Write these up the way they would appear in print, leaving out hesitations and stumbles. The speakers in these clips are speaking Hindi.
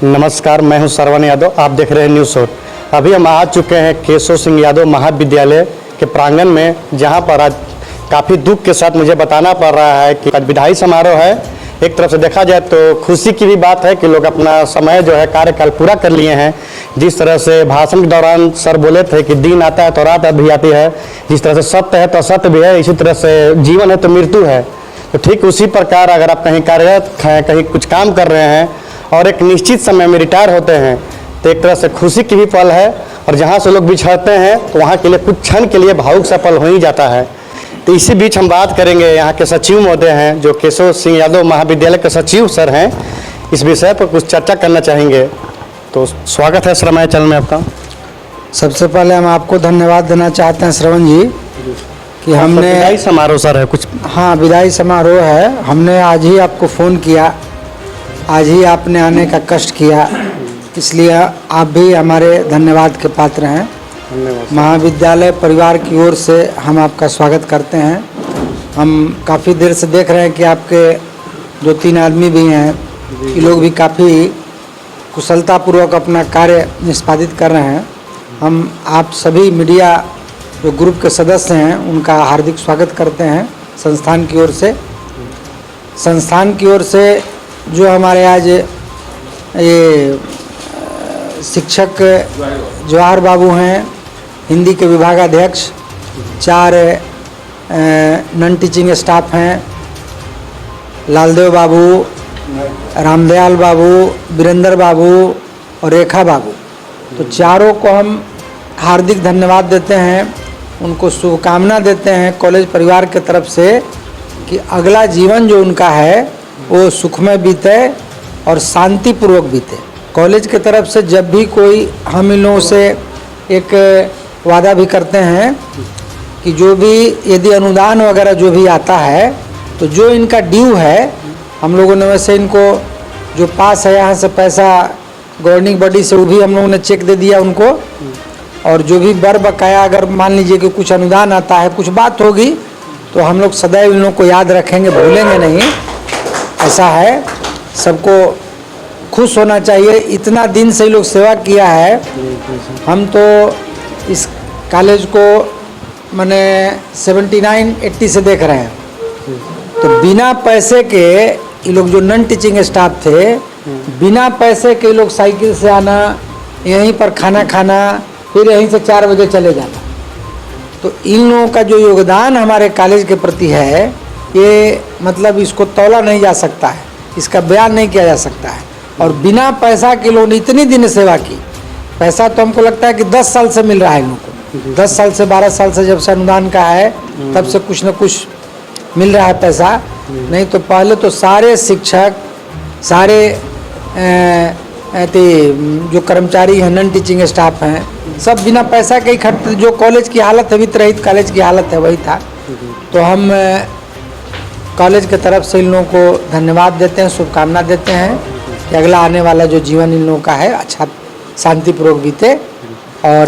नमस्कार, मैं हूं श्रवण यादव। आप देख रहे हैं न्यूज़ शॉट। अभी हम आ चुके हैं केशव सिंह यादव महाविद्यालय के प्रांगण में, जहां पर आज काफ़ी दुख के साथ मुझे बताना पड़ रहा है कि आज विदाई समारोह है। एक तरफ से देखा जाए तो खुशी की भी बात है कि लोग अपना समय जो है कार्यकाल पूरा कर लिए हैं। जिस तरह से भाषण के दौरान सर बोले थे कि दिन आता है तो रात भी आती है, जिस तरह से सत्य है तो असत्य भी है, इसी तरह से जीवन है तो मृत्यु है। तो ठीक उसी प्रकार अगर आप कहीं कार्यरत हैं, कहीं कुछ काम कर रहे हैं और एक निश्चित समय में रिटायर होते हैं तो एक तरह से खुशी की भी पल है, और जहाँ से लोग बिछड़ते हैं तो वहाँ के लिए कुछ क्षण के लिए भावुक सा पल हो ही जाता है। तो इसी बीच हम बात करेंगे, यहाँ के सचिव महोदय हैं जो केशव सिंह यादव महाविद्यालय के सचिव सर हैं, इस विषय पर कुछ चर्चा करना चाहेंगे। तो स्वागत है श्रवण चैनल में आपका। सबसे पहले हम आपको धन्यवाद देना चाहते हैं श्रवण जी कि हमने विदाई समारोह सर है कुछ। हाँ, विदाई समारोह है। हमने आज ही आपको फ़ोन किया, आज ही आपने आने का कष्ट किया, इसलिए आप भी हमारे धन्यवाद के पात्र हैं। महाविद्यालय परिवार की ओर से हम आपका स्वागत करते हैं। हम काफ़ी देर से देख रहे हैं कि आपके 2-3 आदमी भी हैं, ये लोग भी काफ़ी कुशलतापूर्वक अपना कार्य निष्पादित कर रहे हैं। हम आप सभी मीडिया जो ग्रुप के सदस्य हैं उनका हार्दिक स्वागत करते हैं संस्थान की ओर से। संस्थान की ओर से जो हमारे आज ये शिक्षक जवाहर बाबू हैं, हिंदी के विभागाध्यक्ष, 4 नॉन टीचिंग स्टाफ हैं, लालदेव बाबू, रामदयाल बाबू, वीरेंद्र बाबू और रेखा बाबू, तो चारों को हम हार्दिक धन्यवाद देते हैं, उनको शुभकामना देते हैं कॉलेज परिवार के तरफ से कि अगला जीवन जो उनका है वो सुखमय बीते और शांतिपूर्वक बीते। कॉलेज के तरफ से जब भी कोई हम इन लोगों से एक वादा भी करते हैं कि जो भी यदि अनुदान वगैरह जो भी आता है तो जो इनका ड्यू है, हम लोगों ने वैसे इनको जो पास है यहाँ से पैसा गवर्निंग बॉडी से वो भी हम लोगों ने चेक दे दिया उनको, और जो भी बर बकाया अगर मान लीजिए कि कुछ अनुदान आता है, कुछ बात होगी तो हम लोग सदैव इन लोगों को याद रखेंगे, भूलेंगे नहीं। ऐसा है, सबको खुश होना चाहिए। इतना दिन से ये लोग सेवा किया है। हम तो इस कॉलेज को मैंने 79-80 से देख रहे हैं, तो बिना पैसे के ये लोग जो नॉन टीचिंग स्टाफ थे, बिना पैसे के लोग साइकिल से आना, यहीं पर खाना खाना, फिर यहीं से 4 बजे चले जाना। तो इन लोगों का जो योगदान हमारे कॉलेज के प्रति है, ये मतलब इसको तौला नहीं जा सकता है, इसका बयान नहीं किया जा सकता है। और बिना पैसा के लोगों ने इतनी दिन सेवा की। पैसा तो हमको लगता है कि 10 साल से मिल रहा है इन लोगों को, 10 साल से 12 साल से जब से अनुदान का है तब से कुछ न कुछ मिल रहा है पैसा। नहीं तो पहले तो सारे शिक्षक, सारे जो कर्मचारी हैं, नॉन टीचिंग स्टाफ हैं, सब बिना पैसा के ही खर्च, जो कॉलेज की हालत है, वित्त रहित कॉलेज की हालत है वही था। तो हम कॉलेज के तरफ से इन लोगों को धन्यवाद देते हैं, शुभकामना देते हैं कि अगला आने वाला जो जीवन इन लोगों का है अच्छा शांतिपूर्वक बीते और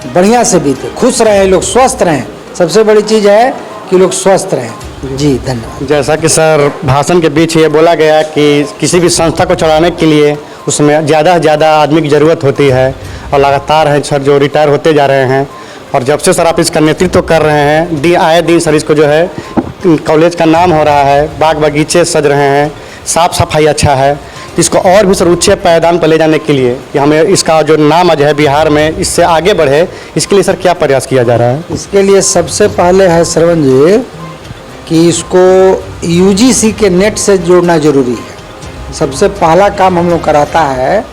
बढ़िया से बीते, खुश रहें लोग, स्वस्थ रहें। सबसे बड़ी चीज़ है कि लोग स्वस्थ रहें। जी धन्यवाद। जैसा कि सर भाषण के बीच ये बोला गया कि किसी भी संस्था को चलाने के लिए उसमें ज़्यादा से ज़्यादा आदमी की ज़रूरत होती है, और लगातार है सर जो रिटायर होते जा रहे हैं। और जब से सर आप इसका नेतृत्व कर रहे हैं, आए दिन सर इसको जो है कॉलेज का नाम हो रहा है, बाग बगीचे सज रहे हैं, साफ़ सफाई अच्छा है। तो इसको और भी सर उच्च पायदान पर ले जाने के लिए कि हमें इसका जो नाम आज है बिहार में, इससे आगे बढ़े, इसके लिए सर क्या प्रयास किया जा रहा है? इसके लिए सबसे पहले है श्रवण जी कि इसको UGC के नेट से जोड़ना जरूरी है। सबसे पहला काम हम लोग कराता है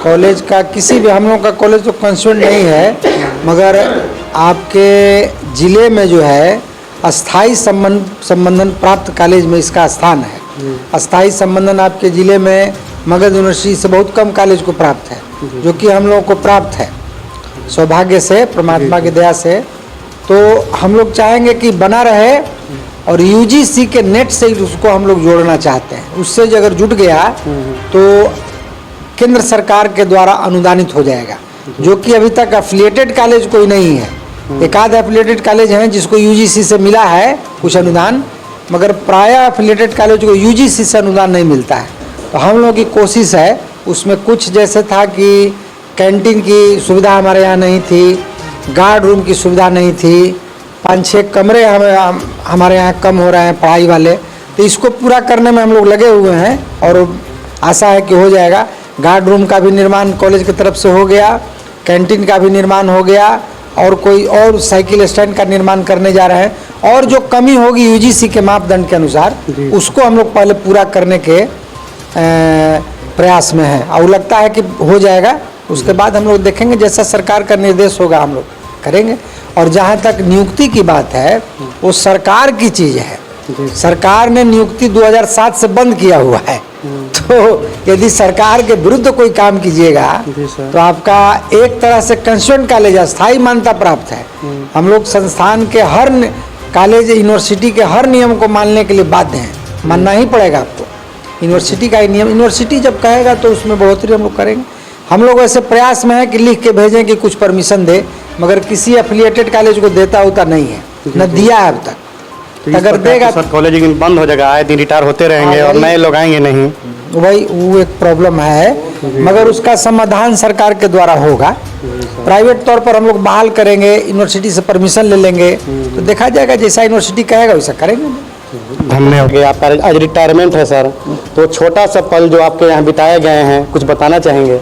कॉलेज का। किसी भी, हम लोग का कॉलेज तो कंस्टिट्यूएंट नहीं है, मगर आपके ज़िले में जो है अस्थाई संबंधन प्राप्त कॉलेज में इसका स्थान है। अस्थाई संबंधन आपके ज़िले में मगध यूनिवर्सिटी से बहुत कम कॉलेज को प्राप्त है, जो कि हम लोगों को प्राप्त है सौभाग्य से, परमात्मा की दया से। तो हम लोग चाहेंगे कि बना रहे, और UGC के नेट से उसको हम लोग जोड़ना चाहते हैं। उससे अगर जुट गया तो केंद्र सरकार के द्वारा अनुदानित हो जाएगा, जो कि अभी तक एफिलिएटेड कॉलेज कोई नहीं है। एक आध एफिलिएटेड कॉलेज हैं जिसको UGC से मिला है कुछ अनुदान, मगर प्रायः एफिलिएटेड कॉलेज को UGC से अनुदान नहीं मिलता है। तो हम लोगों की कोशिश है उसमें कुछ जैसे था कि कैंटीन की सुविधा हमारे यहाँ नहीं थी, गार्ड रूम की सुविधा नहीं थी, 5-6 कमरे हमारे यहाँ कम हो रहे हैं पढ़ाई वाले, तो इसको पूरा करने में हम लोग लगे हुए हैं और आशा है कि हो जाएगा। गार्ड रूम का भी निर्माण कॉलेज की तरफ से हो गया, कैंटीन का भी निर्माण हो गया और कोई और साइकिल स्टैंड का निर्माण करने जा रहे हैं। और जो कमी होगी यूजीसी के मापदंड के अनुसार उसको हम लोग पहले पूरा करने के प्रयास में है और लगता है कि हो जाएगा। उसके बाद हम लोग देखेंगे, जैसा सरकार का निर्देश होगा हम लोग करेंगे। और जहाँ तक नियुक्ति की बात है वो सरकार की चीज़ है, सरकार ने नियुक्ति 2007 से बंद किया हुआ है। तो यदि सरकार के विरुद्ध कोई काम कीजिएगा तो आपका एक तरह से कंस्टिट्यूएंट कॉलेज स्थायी मान्यता प्राप्त है। हम लोग संस्थान के हर कॉलेज यूनिवर्सिटी के हर नियम को मानने के लिए बाध्य हैं, मानना ही पड़ेगा आपको। यूनिवर्सिटी का ही नियम, यूनिवर्सिटी जब कहेगा तो उसमें बढ़ोतरी हम लोग करेंगे। हम लोग ऐसे प्रयास में है कि लिख के भेजें कि कुछ परमिशन दे, मगर किसी एफिलिएटेड कॉलेज को देता होता नहीं है, न दिया है अब तक। अगर देगा सर कॉलेज बंद हो जाएगा, आए दिन रिटायर होते रहेंगे और नए लोग आएंगे नहीं, वही वो एक प्रॉब्लम है, मगर उसका समाधान सरकार के द्वारा होगा। प्राइवेट तौर पर हम लोग बहाल करेंगे, यूनिवर्सिटी से परमिशन ले लेंगे, तो देखा जाएगा जैसा यूनिवर्सिटी कहेगा वैसा करेंगे। धन्यवाद। आपका आज रिटायरमेंट है सर, तो छोटा सा पल जो आपके यहाँ बिताए गए हैं कुछ बताना चाहेंगे?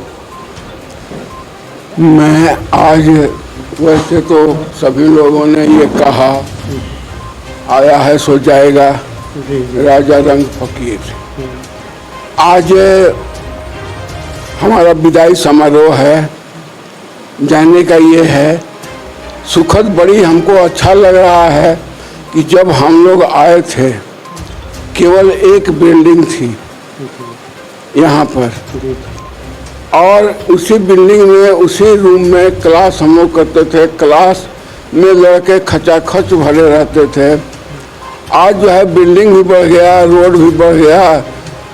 मैं आज, वैसे तो सभी लोगों ने ये कहा आया है सो जाएगा, राजा रंग फकीर। आज हमारा विदाई समारोह है, जाने का ये है। सुखद बड़ी हमको अच्छा लग रहा है कि जब हम लोग आए थे केवल एक बिल्डिंग थी यहाँ पर, और उसी बिल्डिंग में उसी रूम में क्लास हम लोग करते थे। क्लास में लड़के खचाखच भरे रहते थे। आज जो है बिल्डिंग भी बढ़ गया, रोड भी बढ़ गया।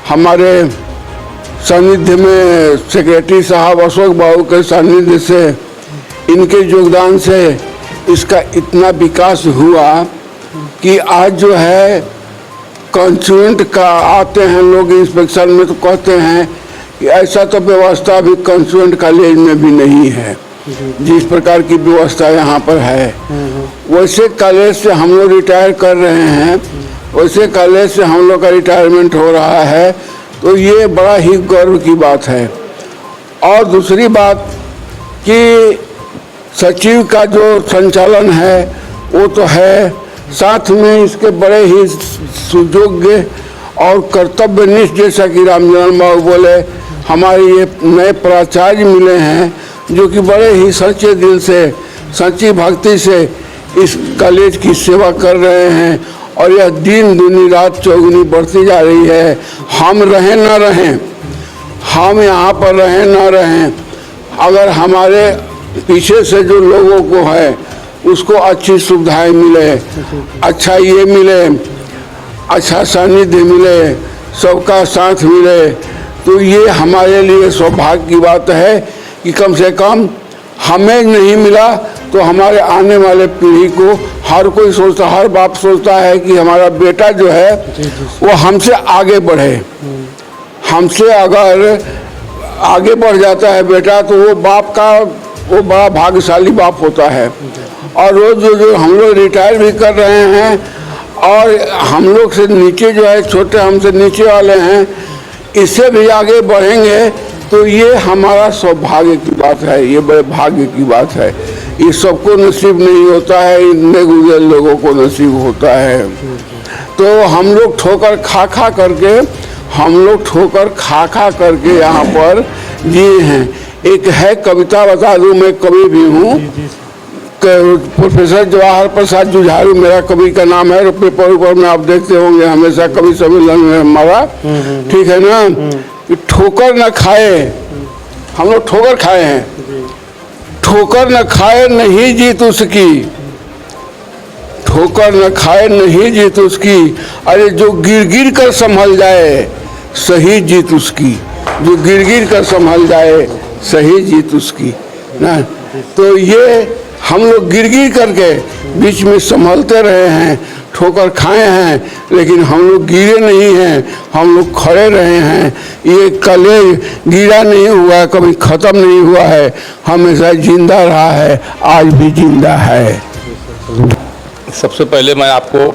हमारे सानिध्य में सेक्रेटरी साहब अशोक बाबू के सानिध्य से, इनके योगदान से इसका इतना विकास हुआ कि आज जो है कंस्टिट्यूएंट का आते हैं लोग इंस्पेक्शन में तो कहते हैं कि ऐसा तो व्यवस्था भी कंस्टिट्यूएंट कॉलेज में भी नहीं है जिस प्रकार की व्यवस्था यहाँ पर है। वैसे कॉलेज से हम लोग रिटायर कर रहे हैं, वैसे कॉलेज से हम लोग का रिटायरमेंट हो रहा है, तो ये बड़ा ही गर्व की बात है। और दूसरी बात कि सचिव का जो संचालन है वो तो है, साथ में इसके बड़े ही सुयोग्य और कर्तव्यनिष्ठ, जैसा कि रामचंद्र बाबू बोले, हमारे ये नए प्राचार्य मिले हैं जो कि बड़े ही सच्चे दिल से, सच्ची भक्ति से इस कॉलेज की सेवा कर रहे हैं। और यह दिन दूनी रात चौगुनी बढ़ती जा रही है। हम रहें ना रहें, हम यहाँ पर रहें ना रहें, अगर हमारे पीछे से जो लोगों को है उसको अच्छी सुविधाएं मिले, अच्छा ये मिले, अच्छा सानिध्य मिले, सबका साथ मिले, तो ये हमारे लिए सौभाग्य की बात है कि कम से कम हमें नहीं मिला तो हमारे आने वाले पीढ़ी को हर कोई सोचता, हर बाप सोचता है कि हमारा बेटा जो है वो हमसे आगे बढ़े। हमसे अगर आगे बढ़ जाता है बेटा तो वो बाप का वो बड़ा भाग्यशाली बाप होता है। और रोज जो हम लोग रिटायर भी कर रहे हैं और हम लोग से नीचे जो है छोटे हमसे नीचे वाले हैं, इससे भी आगे बढ़ेंगे, तो ये हमारा सौभाग्य की बात है, ये बड़े भाग्य की बात है। ये सबको नसीब नहीं होता है, इतने गुजर लोगों को नसीब होता है। तो हम लोग ठोकर खा खा करके यहाँ पर जिए हैं। एक है कविता, बता दूं, मैं कवि भी हूँ, प्रोफेसर जवाहर प्रसाद जुझारू मेरा कवि का नाम है। पेपर ऊपर में आप देखते होंगे हमेशा कवि सम्मेलन में हमारा, ठीक है ना, कि ठोकर न खाए, हम लोग ठोकर खाए हैं, ठोकर न खाए नहीं जीत उसकी, ठोकर न खाए नहीं जीत उसकी, अरे जो गिर गिर कर संभल जाए सही जीत उसकी, जो गिर गिर कर संभल जाए सही जीत उसकी ना। तो ये हम लोग गिर गिर करके बीच में संभलते रहे हैं, ठोकर खाए हैं, लेकिन हम लोग गिरे नहीं हैं, हम लोग खड़े रहे हैं। ये कलेज गिरा नहीं हुआ है, कभी ख़त्म नहीं हुआ है, हमेशा जिंदा रहा है, आज भी जिंदा है। सबसे पहले मैं आपको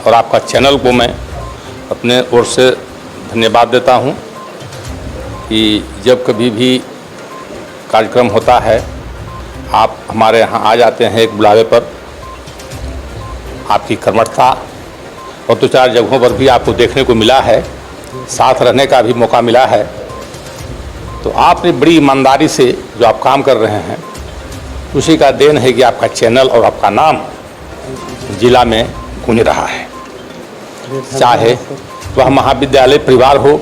और आपका चैनल को मैं अपने ओर से धन्यवाद देता हूं कि जब कभी भी कार्यक्रम होता है आप हमारे यहाँ आ जाते हैं एक बुलावे पर। आपकी कर्मठता और 2-4 जगहों पर भी आपको देखने को मिला है, साथ रहने का भी मौका मिला है। तो आपने बड़ी ईमानदारी से जो आप काम कर रहे हैं उसी का देन है कि आपका चैनल और आपका नाम जिला में गूंज रहा है। चाहे वह महाविद्यालय परिवार हो,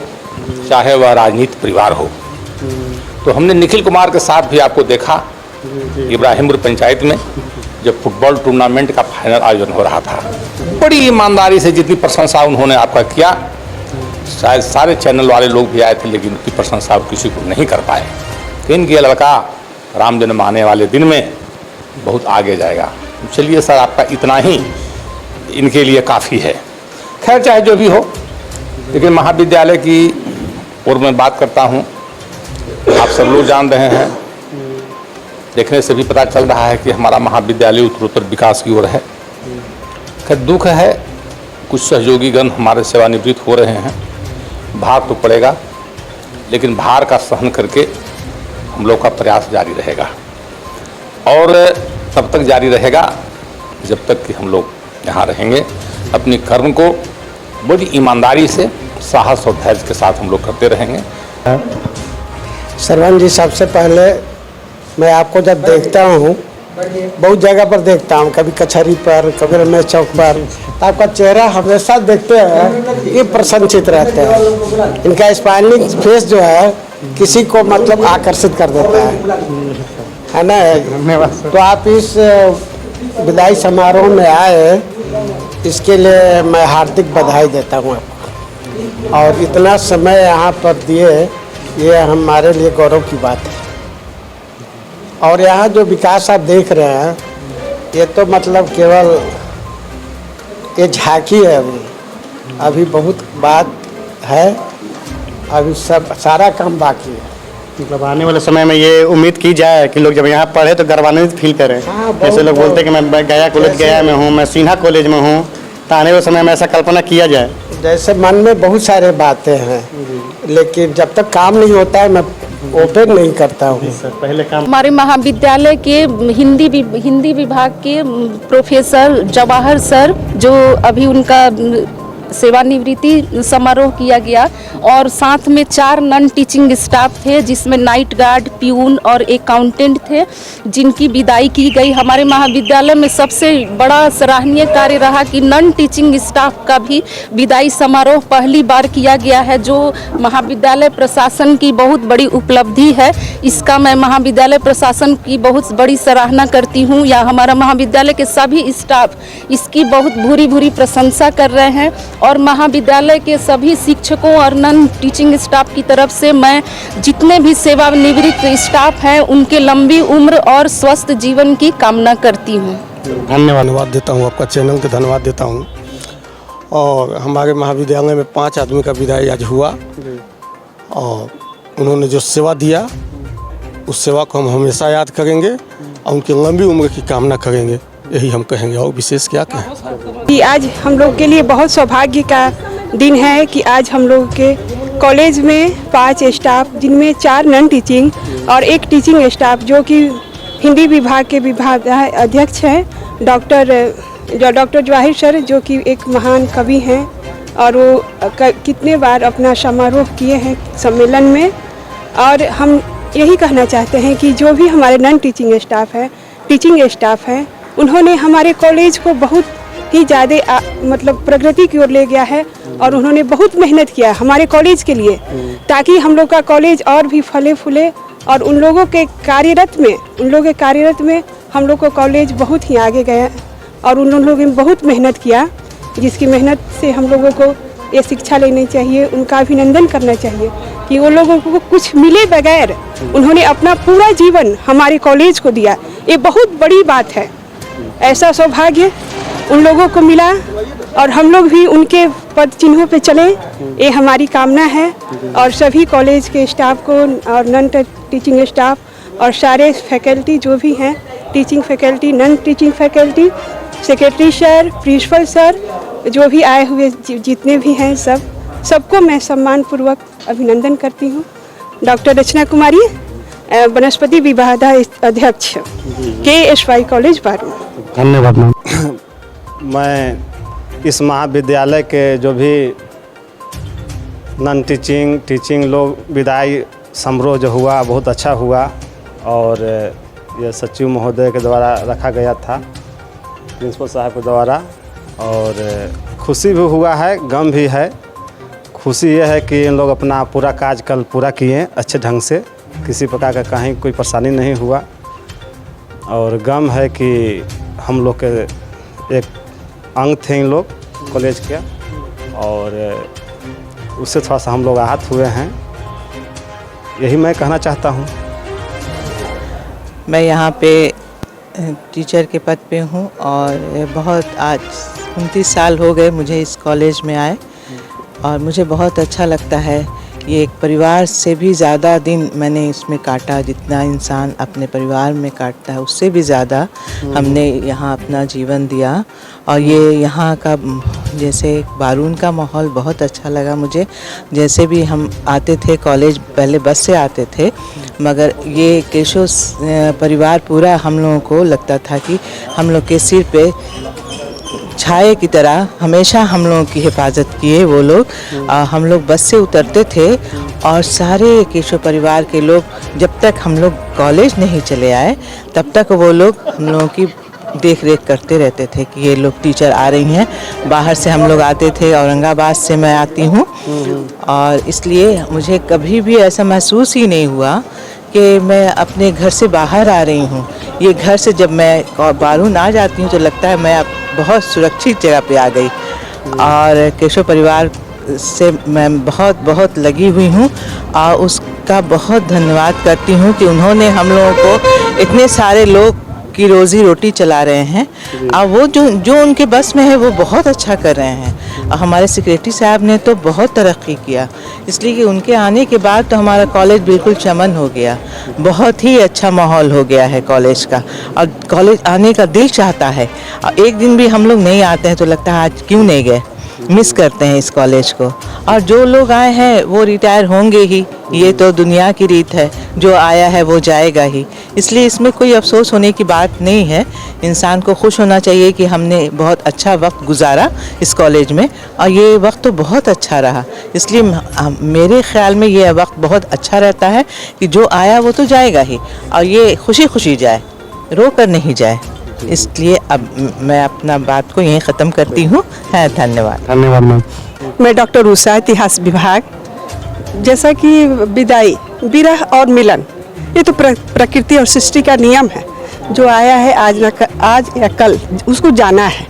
चाहे वह राजनीति परिवार हो। तो हमने निखिल कुमार के साथ भी आपको देखा इब्राहिमपुर पंचायत में जब फुटबॉल टूर्नामेंट का फाइनल आयोजन हो रहा था। बड़ी ईमानदारी से जितनी प्रशंसा उन्होंने आपका किया, शायद सारे चैनल वाले लोग भी आए थे, लेकिन उनकी प्रशंसा किसी को नहीं कर पाए। इनके लड़का राम जन्म आने वाले दिन में बहुत आगे जाएगा। चलिए सर, आपका इतना ही इनके लिए काफ़ी है। खैर चाहे जो भी हो, लेकिन महाविद्यालय की ओर मैं बात करता हूँ। आप सब लोग जान रहे हैं, देखने से भी पता चल रहा है कि हमारा महाविद्यालय उत्तरोत्तर विकास की ओर है। खैर दुख है, कुछ सहयोगीगण हमारे सेवानिवृत्त हो रहे हैं। भार तो पड़ेगा, लेकिन भार का सहन करके हम लोग का प्रयास जारी रहेगा और तब तक जारी रहेगा जब तक कि हम लोग यहाँ रहेंगे। अपनी कर्म को बड़ी ईमानदारी से, साहस और धैर्य के साथ हम लोग करते रहेंगे। सरवन जी, सबसे पहले मैं आपको जब देखता हूँ, बहुत जगह पर देखता हूँ, कभी कचहरी पर, कभी रमेश चौक पर, तो आपका चेहरा हमेशा देखते हैं ये प्रसन्नचित रहते हैं। इनका स्माइलिंग फेस जो है किसी को मतलब आकर्षित कर देता है ना। धन्यवाद। तो आप इस विदाई समारोह में आए, इसके लिए मैं हार्दिक बधाई देता हूँ आपको। और इतना समय यहाँ पर दिए, ये हमारे लिए गौरव की बात है। और यहाँ जो विकास आप देख रहे हैं, ये तो मतलब केवल ये झांकी है। अभी बहुत बात है, अभी सब सारा काम बाकी है। मतलब आने वाले समय में ये उम्मीद की जाए कि लोग जब यहाँ पढ़े तो गर्वान्वित फील करें। जैसे लोग बोलते हैं कि मैं गया कॉलेज गया में हूँ, मैं सिन्हा कॉलेज में हूँ, तो आने वाले समय में ऐसा कल्पना किया जाए। जैसे मन में बहुत सारे बातें हैं, लेकिन जब तक काम नहीं होता है मैं ओपन नहीं करता हूँ। पहले काम हमारे महाविद्यालय के हिंदी विभाग के प्रोफेसर जवाहर सर, जो अभी उनका सेवानिवृत्ति समारोह किया गया, और साथ में 4 नॉन टीचिंग स्टाफ थे, जिसमें नाइट गार्ड, प्यून और अकाउंटेंट थे, जिनकी विदाई की गई। हमारे महाविद्यालय में सबसे बड़ा सराहनीय कार्य रहा कि नॉन टीचिंग स्टाफ का भी विदाई समारोह पहली बार किया गया है, जो महाविद्यालय प्रशासन की बहुत बड़ी उपलब्धि है। इसका मैं महाविद्यालय प्रशासन की बहुत बड़ी सराहना करती हूँ, या हमारा महाविद्यालय के सभी स्टाफ इसकी बहुत भूरी प्रशंसा कर रहे हैं। और महाविद्यालय के सभी शिक्षकों और नॉन टीचिंग स्टाफ की तरफ से मैं जितने भी सेवानिवृत्त स्टाफ हैं उनके लंबी उम्र और स्वस्थ जीवन की कामना करती हूँ। धन्यवाद देता हूँ, आपका चैनल के धन्यवाद देता हूँ। और हमारे महाविद्यालय में 5 आदमी का विदाई आज हुआ, और उन्होंने जो सेवा दिया उस सेवा को हम हमेशा याद करेंगे और उनकी लंबी उम्र की कामना करेंगे, यही हम कहेंगे। और विशेष क्या कहें कि आज हम लोग के लिए बहुत सौभाग्य का दिन है कि आज हम लोग के कॉलेज में 5 स्टाफ, जिनमें 4 नॉन टीचिंग और 1 टीचिंग स्टाफ, जो कि हिंदी विभाग के विभाग अध्यक्ष हैं डॉक्टर जवाहिर सर, जो कि एक महान कवि हैं और वो कितने बार अपना समारोह किए हैं सम्मेलन में। और हम यही कहना चाहते हैं कि जो भी हमारे नॉन टीचिंग स्टाफ है, टीचिंग स्टाफ है, उन्होंने हमारे कॉलेज को बहुत ही ज़्यादा मतलब प्रगति की ओर ले गया है, और उन्होंने बहुत मेहनत किया हमारे कॉलेज के लिए, ताकि हम लोग का कॉलेज और भी फले फूले। और उन लोगों के कार्यरत में हम लोग का कॉलेज बहुत ही आगे गया, और उन लोगों ने बहुत मेहनत किया, जिसकी मेहनत से हम लोगों को ये शिक्षा लेनी चाहिए, उनका अभिनंदन करना चाहिए कि वो लोगों को कुछ मिले बगैर उन्होंने अपना पूरा जीवन हमारे कॉलेज को दिया। ये बहुत बड़ी बात है। ऐसा सौभाग्य उन लोगों को मिला और हम लोग भी उनके पद चिन्हों पे चलें, ये हमारी कामना है। और सभी कॉलेज के स्टाफ को और नॉन टीचिंग स्टाफ और सारे फैकल्टी जो भी हैं, teaching faculty, non teaching faculty, secretary sir, principal sir, जो भी आए हुए जितने भी हैं, सबको मैं सम्मानपूर्वक अभिनंदन करती हूँ। डॉक्टर रचना कुमारी, वनस्पति विभाग अध्यक्ष, KSY कॉलेज बारू। धन्यवाद मैम। मैं इस महाविद्यालय के जो भी नॉन टीचिंग लोग विदाई समारोह जो हुआ बहुत अच्छा हुआ, और यह सचिव महोदय के द्वारा रखा गया था, प्रिंसिपल साहब के द्वारा, और खुशी भी हुआ है, गम भी है। खुशी ये है कि इन लोग अपना पूरा कार्य कल पूरा किए अच्छे ढंग से, किसी प्रकार का कहीं कोई परेशानी नहीं हुआ। और गम है कि हम लोग के एक अंग थे इन लोग कॉलेज के, और उससे थोड़ा सा हम लोग आहत हुए हैं, यही मैं कहना चाहता हूँ। मैं यहाँ पे टीचर के पद पे हूँ और बहुत आज 29 साल हो गए मुझे इस कॉलेज में आए, और मुझे बहुत अच्छा लगता है। ये एक परिवार से भी ज़्यादा दिन मैंने इसमें काटा, जितना इंसान अपने परिवार में काटता है उससे भी ज़्यादा हमने यहाँ अपना जीवन दिया। और ये यहाँ का जैसे बारून का माहौल बहुत अच्छा लगा मुझे। जैसे भी हम आते थे कॉलेज, पहले बस से आते थे, मगर ये केशव परिवार पूरा हम लोगों को लगता था कि हम लोग के सिर पे छाए की तरह हमेशा हम लोगों की हिफाजत किए वो लोग। हम लोग बस से उतरते थे और सारे केशव परिवार के लोग जब तक हम लोग कॉलेज नहीं चले आए तब तक वो लोग हम लोगों की देख रेख करते रहते थे कि ये लोग टीचर आ रही हैं। बाहर से हम लोग आते थे, औरंगाबाद से मैं आती हूँ, और इसलिए मुझे कभी भी ऐसा महसूस ही नहीं हुआ कि मैं अपने घर से बाहर आ रही हूँ। ये घर से जब मैं बारून आ जाती हूँ तो लगता है मैं अब बहुत सुरक्षित जगह पे आ गई। और केशव परिवार से मैं बहुत बहुत लगी हुई हूँ, और उसका बहुत धन्यवाद करती हूँ कि उन्होंने हम लोगों को, इतने सारे लोग की रोज़ी रोटी चला रहे हैं, और वो जो उनके बस में है वो बहुत अच्छा कर रहे हैं। और हमारे सेक्रेटरी साहब ने तो बहुत तरक्की किया, इसलिए कि उनके आने के बाद तो हमारा कॉलेज बिल्कुल चमन हो गया। बहुत ही अच्छा माहौल हो गया है कॉलेज का, और कॉलेज आने का दिल चाहता है। और एक दिन भी हम लोग नहीं आते हैं तो लगता है आज क्यों नहीं गए, मिस करते हैं इस कॉलेज को। और जो लोग आए हैं वो रिटायर होंगे ही, ये तो दुनिया की रीत है, जो आया है वो जाएगा ही। इसलिए इसमें कोई अफसोस होने की बात नहीं है। इंसान को खुश होना चाहिए कि हमने बहुत अच्छा वक्त गुजारा इस कॉलेज में, और ये वक्त तो बहुत अच्छा रहा। इसलिए मेरे ख्याल में ये वक्त बहुत अच्छा रहता है कि जो आया वो तो जाएगा ही, और ये खुशी खुशी जाए, रो कर नहीं जाए। इसलिए अब मैं अपना बात को यहीं ख़त्म करती हूँ। है, धन्यवाद। धन्यवाद मैम। मैं डॉक्टर उषा, इतिहास विभाग। जैसा कि विदाई, विरह और मिलन, ये तो प्रकृति और सृष्टि का नियम है। जो आया है आज या कल उसको जाना है।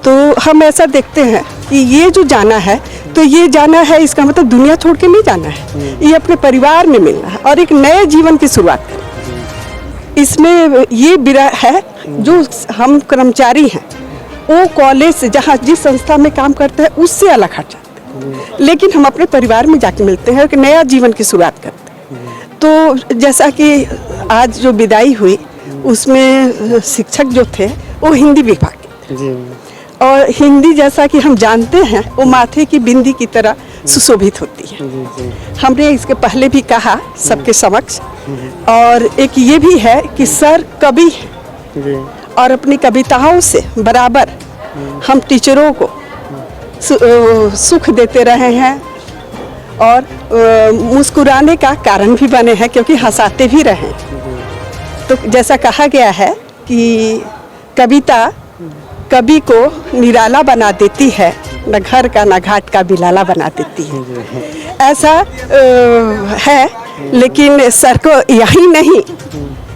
तो हम ऐसा देखते हैं कि ये जो जाना है, तो ये जाना है, इसका मतलब दुनिया छोड़ के नहीं जाना है, ये अपने परिवार में मिलना है और एक नए जीवन की शुरुआत करना। इसमें ये विरह है। जो हम कर्मचारी हैं वो कॉलेज से, जहाँ जिस संस्था में काम करते हैं उससे अलग हट जाते हैं, लेकिन हम अपने परिवार में जाके मिलते हैं, एक नया जीवन की शुरुआत करते हैं। तो जैसा कि आज जो विदाई हुई उसमें शिक्षक जो थे वो हिंदी विभाग के थे, और हिंदी जैसा कि हम जानते हैं वो माथे की बिंदी की तरह सुशोभित होती है। हमने इसके पहले भी कहा सबके समक्ष, और एक ये भी है कि सर कवि हैं, और अपनी कविताओं से बराबर हम टीचरों को सुख देते रहे हैं, और मुस्कुराने का कारण भी बने हैं, क्योंकि हंसाते भी रहे। तो जैसा कहा गया है कि कविता कवि को निराला बना देती है, न घर का न घाट का बिलाला बना देती है। ऐसा है, लेकिन सर को यही नहीं,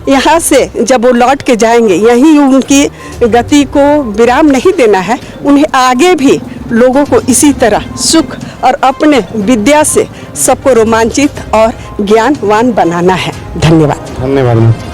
यहाँ से जब वो लौट के जाएंगे यहीं उनकी गति को विराम नहीं देना है। उन्हें आगे भी लोगों को इसी तरह सुख और अपने विद्या से सबको रोमांचित और ज्ञानवान बनाना है। धन्यवाद। धन्यवाद।